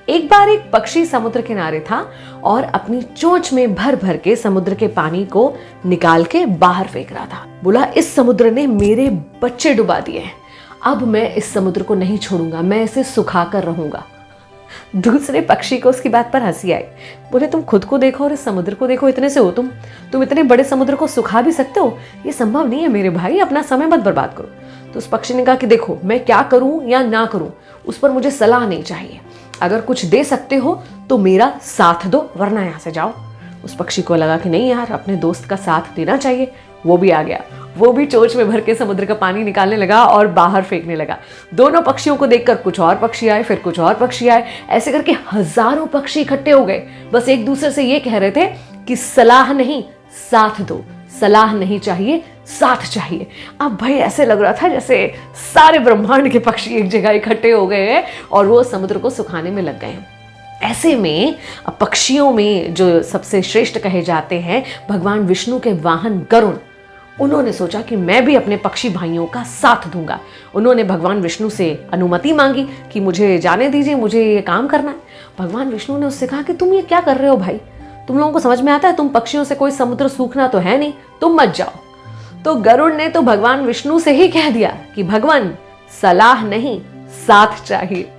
एक बार एक पक्षी समुद्र किनारे था और अपनी चोंच में भर भर के समुद्र के पानी को निकाल के बाहर फेंक रहा था। बोला, इस समुद्र ने मेरे बच्चे डुबा दिए हैं, अब मैं इस समुद्र को नहीं छोड़ूंगा, मैं इसे सुखा कर रहूंगा। दूसरे पक्षी को उसकी बात पर हंसी आई। बोले, तुम खुद को देखो और इस समुद्र को देखो, इतने से हो तुम इतने बड़े समुद्र को सुखा भी सकते हो? ये संभव नहीं है मेरे भाई, अपना समय मत बर्बाद करो। तो उस पक्षी ने कहा कि देखो, मैं क्या करूं या ना करूं उस पर मुझे सलाह नहीं चाहिए, अगर कुछ दे सकते हो तो मेरा साथ दो, वरना यहां से जाओ। उस पक्षी को लगा कि नहीं यार, अपने दोस्त का साथ देना चाहिए। वो भी आ गया, वो भी चोंच में भर के समुद्र का पानी निकालने लगा और बाहर फेंकने लगा। दोनों पक्षियों को देखकर कुछ और पक्षी आए, फिर कुछ और पक्षी आए, ऐसे करके हजारों पक्षी इकट्ठे हो गए। बस एक दूसरे से ये कह रहे थे कि सलाह नहीं, साथ दो, सलाह नहीं चाहिए, साथ चाहिए। अब भाई ऐसे लग रहा था जैसे सारे ब्रह्मांड के पक्षी एक जगह इकट्ठे हो गए हैं और वो समुद्र को सुखाने में लग गए हैं। ऐसे में पक्षियों में जो सबसे श्रेष्ठ कहे जाते हैं भगवान विष्णु के वाहन गरुड़, उन्होंने सोचा कि मैं भी अपने पक्षी भाइयों का साथ दूंगा। उन्होंने भगवान विष्णु से अनुमति मांगी कि मुझे जाने दीजिए, मुझे ये काम करना है। भगवान विष्णु ने उससे कहा कि तुम ये क्या कर रहे हो भाई, तुम लोगों को समझ में आता है? तुम पक्षियों से कोई समुद्र सूखना तो है नहीं, तुम मत जाओ। तो गरुड़ ने तो भगवान विष्णु से ही कह दिया कि भगवान, सलाह नहीं, साथ चाहिए।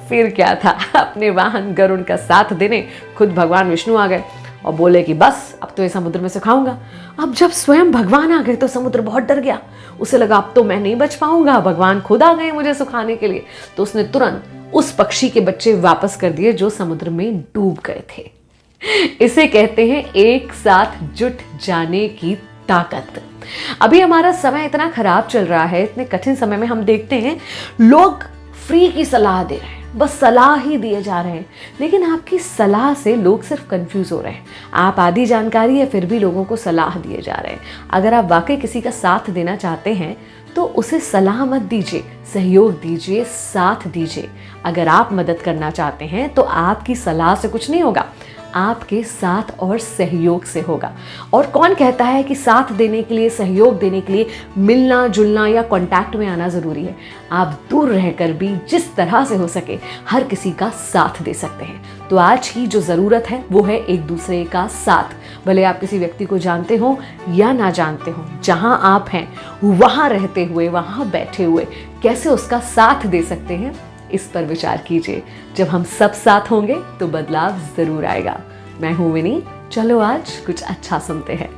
फिर क्या था, अपने वाहन गरुड़ का साथ देने खुद भगवान विष्णु आ गए और बोले कि बस अब तो ये समुद्र में सुखाऊंगा। अब जब स्वयं भगवान आ गए तो समुद्र बहुत डर गया, उसे लगा अब तो मैं नहीं बच पाऊंगा, भगवान खुद आ गए मुझे सुखाने के लिए। तो उसने तुरंत उस पक्षी के बच्चे वापस कर दिए जो समुद्र में डूब गए थे। इसे कहते हैं एक साथ जुट जाने की ताकत। अभी हमारा समय इतना खराब चल रहा है, इतने कठिन समय में हम देखते हैं लोग फ्री की सलाह दे रहे हैं, बस सलाह ही दिए जा रहे हैं, लेकिन आपकी सलाह से लोग सिर्फ कंफ्यूज हो रहे हैं। आप आधी जानकारी है फिर भी लोगों को सलाह दिए जा रहे हैं। अगर आप वाकई किसी का साथ देना चाहते हैं तो उसे सलाह मत दीजिए, सहयोग दीजिए, साथ दीजिए। अगर आप मदद करना चाहते हैं तो आपकी सलाह से कुछ नहीं होगा, आपके साथ और सहयोग से होगा। और कौन कहता है कि साथ देने के लिए, सहयोग देने के लिए मिलना जुलना या कांटेक्ट में आना ज़रूरी है? आप दूर रहकर भी जिस तरह से हो सके हर किसी का साथ दे सकते हैं। तो आज की जो ज़रूरत है वो है एक दूसरे का साथ। भले आप किसी व्यक्ति को जानते हो या ना जानते हो, जहाँ आप हैं वहाँ रहते हुए, वहाँ बैठे हुए कैसे उसका साथ दे सकते हैं, इस पर विचार कीजिए। जब हम सब साथ होंगे तो बदलाव जरूर आएगा। मैं हूं विनी, चलो आज कुछ अच्छा सुनते हैं।